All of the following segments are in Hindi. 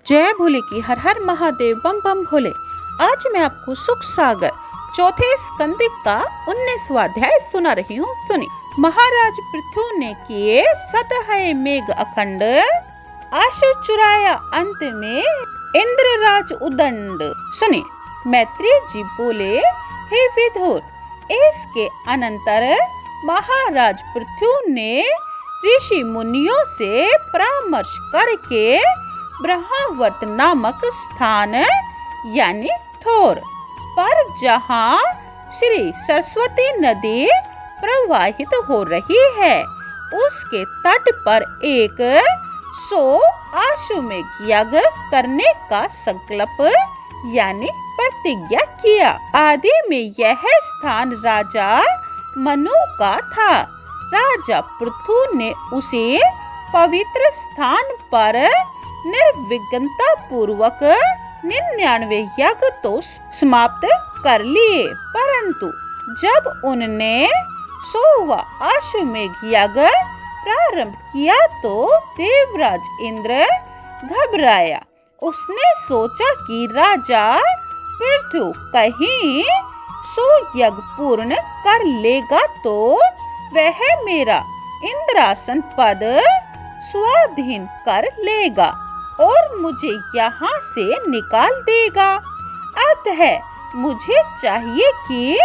जय भोले की हर हर महादेव बम बम भोले। आज मैं आपको सुख सागर चौथे स्कंद का 19वां अध्याय सुना रही हूँ। सुनी। महाराज पृथु ने किए सत है मेघ अखंड, आशु चुराया अंत में इंद्रराज उदंड। सुनी। मैत्रेय जी बोले, हे विदुर, इसके अनंतर महाराज पृथु ने ऋषि मुनियों से परामर्श करके ब्रह्मावर्त नामक स्थान यानी ठोर पर जहाँ श्री सरस्वती नदी प्रवाहित हो रही है, उसके तट पर एक 100 आश्वमेघ यज्ञ करने का संकल्प यानी प्रतिज्ञा किया। आदि में यह स्थान राजा मनु का था। राजा पृथु ने उसे पवित्र स्थान पर निर्विघ्नता पूर्वक 99 यज्ञ तो समाप्त कर लिए, परंतु जब उनने 100वां अश्वमेघ यज्ञ प्रारंभ किया तो देवराज इंद्र घबराया। उसने सोचा कि राजा पृथु कहीं 100 यज्ञ पूर्ण कर लेगा तो वह मेरा इंद्रासन पद स्वाधीन कर लेगा और मुझे यहाँ से निकाल देगा। अतः मुझे चाहिए कि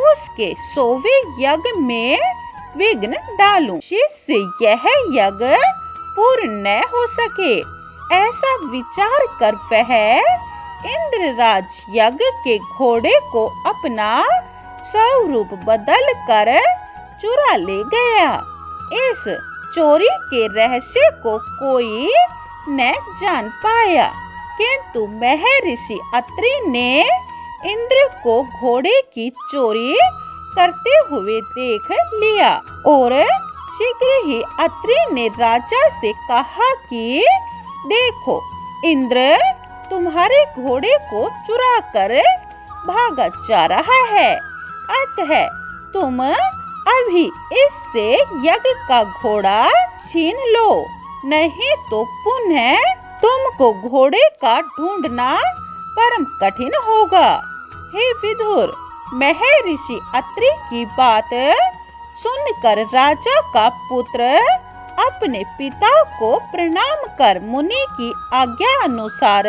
उसके 100वें यज्ञ में विघ्न डालूं, जिससे यह यज्ञ पूर्ण न हो सके। ऐसा विचार कर वह इंद्रराज यज्ञ के घोड़े को अपना स्वरूप बदल कर चुरा ले गया। इस चोरी के रहस्य को कोई न जान पाया, किंतु महर्षि अत्रि ने इंद्र को घोड़े की चोरी करते हुए देख लिया और शीघ्र ही अत्रि ने राजा से कहा कि देखो, इंद्र तुम्हारे घोड़े को चुरा कर भागा जा रहा है, अतः तुम अभी इससे यज्ञ का घोड़ा छीन लो, नहीं तो पुनः तुमको घोड़े का ढूंढना परम कठिन होगा। हे विदुर, महर्षि अत्रि की बात सुनकर राजा का पुत्र अपने पिता को प्रणाम कर मुनि की आज्ञा अनुसार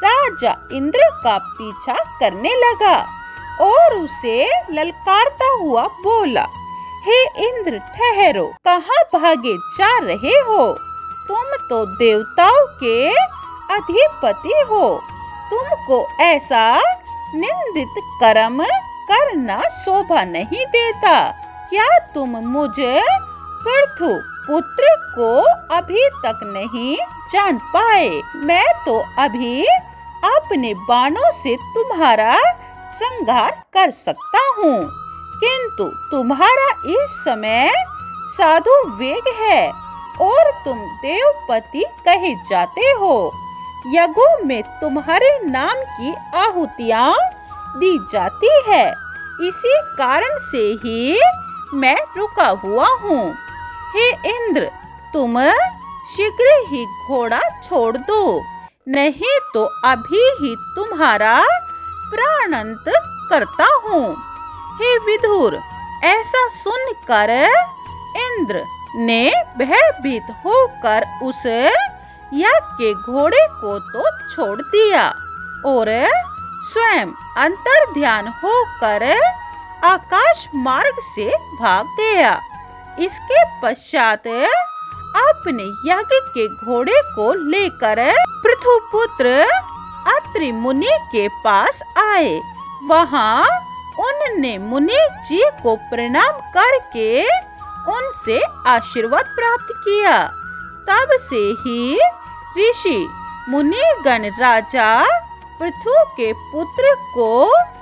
राजा इंद्र का पीछा करने लगा और उसे ललकारता हुआ बोला, हे इंद्र ठहरो, कहाँ भागे जा रहे हो? तुम तो देवताओं के अधिपति हो, तुमको ऐसा निंदित कर्म करना शोभा नहीं देता। क्या तुम मुझे पृथु पुत्र को अभी तक नहीं जान पाए? मैं तो अभी अपने बाणों से तुम्हारा संहार कर सकता हूँ, किंतु तुम्हारा इस समय साधु वेग है और तुम देवपति कहे जाते हो। यज्ञों में तुम्हारे नाम की आहुतियाँ दी जाती है, इसी कारण से ही मैं रुका हुआ हूँ। हे इंद्र, तुम शीघ्र ही घोड़ा छोड़ दो, नहीं तो अभी ही तुम्हारा प्राणांत करता हूँ। हे विदुर, ऐसा सुनकर इंद्र ने भयभीत होकर उस यज्ञ के घोड़े को तो छोड़ दिया और स्वयं अंतर्ध्यान होकर आकाश मार्ग से भाग गया। इसके पश्चात अपने यज्ञ के घोड़े को लेकर पृथुपुत्र अत्रि मुनि के पास आए। वहाँ उनने मुनि जी को प्रणाम करके उनसे आशीर्वाद प्राप्त किया। तब से ही ऋषि मुनिगण राजा पृथु के पुत्र को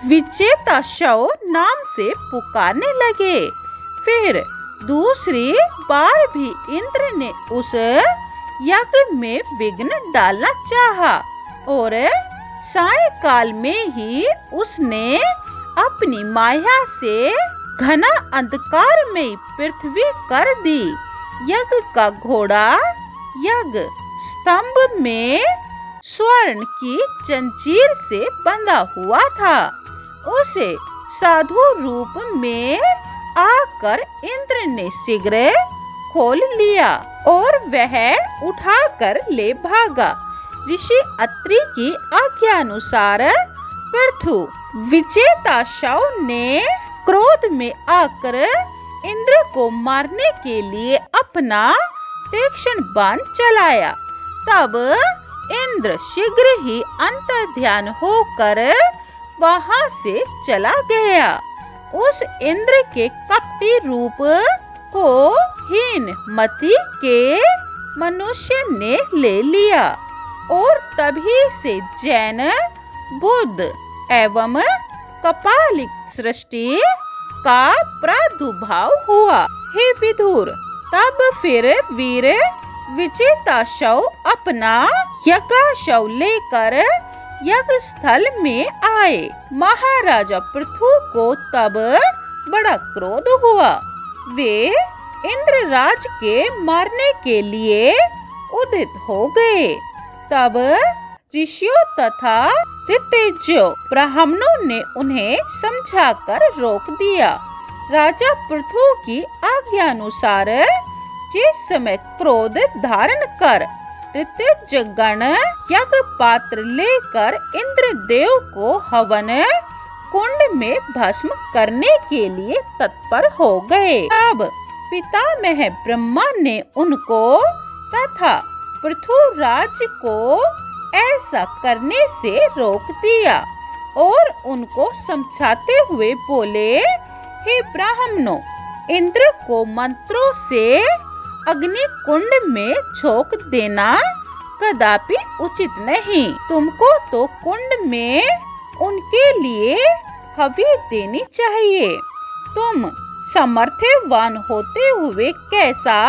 विजेता शव नाम से पुकारने लगे। फिर दूसरी बार भी इंद्र ने उस यज्ञ में विघ्न डालना चाहा और सायंकाल में ही उसने अपनी माया से घना अंधकार में पृथ्वी कर दी। यज्ञ का घोड़ा यज्ञ स्तंभ में स्वर्ण की जंजीर से बंधा हुआ था। उसे साधु रूप में आकर इंद्र ने शीघ्र खोल लिया और वह उठाकर ले भागा। ऋषि अत्रि की आज्ञानुसार पृथु विजेता शव ने क्रोध में आकर इंद्र को मारने के लिए अपना तीक्ष्ण बाण चलाया। तब इंद्र शीघ्र ही अंतर्ध्यान होकर वहां से चला गया। उस इंद्र के कपटी रूप को हीन मति के मनुष्य ने ले लिया और तभी से जैन, बुद्ध एवं कपालिक सृष्टि का प्रादुर्भाव हुआ। हे विदुर, तब फिर वीर विजेता शव अपना यज्ञाश्व लेकर यज्ञ स्थल में आए। महाराजा पृथु को तब बड़ा क्रोध हुआ। वे इंद्रराज के मारने के लिए उदित हो गए। तब ऋषियों तथा ऋतज्ञों ब्राह्मणों ने उन्हें समझाकर रोक दिया। राजा पृथु की आज्ञानुसार जिस समय क्रोध धारण कर ऋतज्ञ गण यज्ञ पात्र लेकर इंद्रदेव को हवन कुंड में भस्म करने के लिए तत्पर हो गए। अब पितामह ब्रह्मा ने उनको तथा पृथुराज को ऐसा करने से रोक दिया और उनको समझाते हुए बोले, हे ब्राह्मणों, इंद्र को मंत्रों से अग्नि कुंड में झोंक देना कदापि उचित नहीं। तुमको तो कुंड में उनके लिए हवि देनी चाहिए। तुम सामर्थ्यवान होते हुए कैसा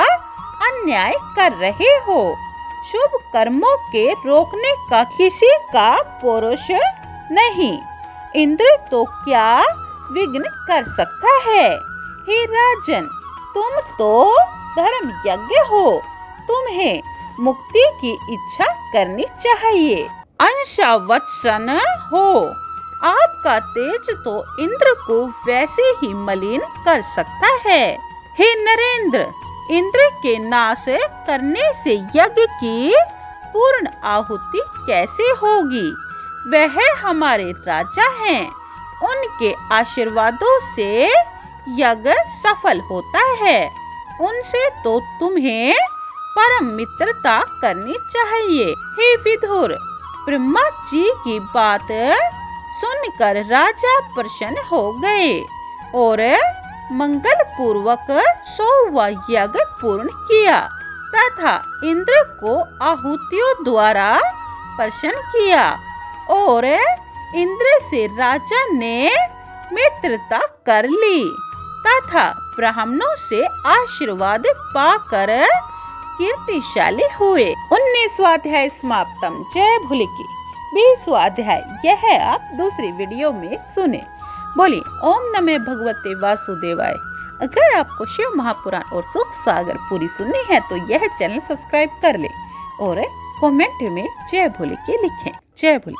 अन्याय कर रहे हो। शुभ कर्मों के रोकने का किसी का पौरुष नहीं। इंद्र तो क्या विघ्न कर सकता है। हे राजन, तुम तो धर्म यज्ञ हो, तुम्हें मुक्ति की इच्छा करनी चाहिए। अंशवत्सन हो, आपका तेज तो इंद्र को वैसे ही मलिन कर सकता है। हे नरेंद्र, इंद्र के नाश करने से यज्ञ की पूर्ण आहुति कैसे होगी। वह हमारे राजा हैं, उनके आशीर्वादों से यज्ञ सफल होता है। उनसे तो तुम्हें परम मित्रता करनी चाहिए। हे विदुर, ब्रह्मा जी की बात सुनकर राजा प्रसन्न हो गए और मंगल पूर्वक 100वां यज्ञ पूर्ण किया तथा इंद्र को आहुतियों द्वारा प्रसन्न किया और इंद्र से राजा ने मित्रता कर ली तथा ब्राह्मणों से आशीर्वाद पाकर कीर्तिशाली हुए। 19वां अध्याय समाप्तम। जय भोले की। 20वां अध्याय यह आप दूसरी वीडियो में सुने। बोली ओम नमः भगवते वासुदेवाय। अगर आपको शिव महापुराण और सुख सागर पूरी सुननी है तो यह चैनल सब्सक्राइब कर ले और कमेंट में जय भोले के लिखें। जय भोले।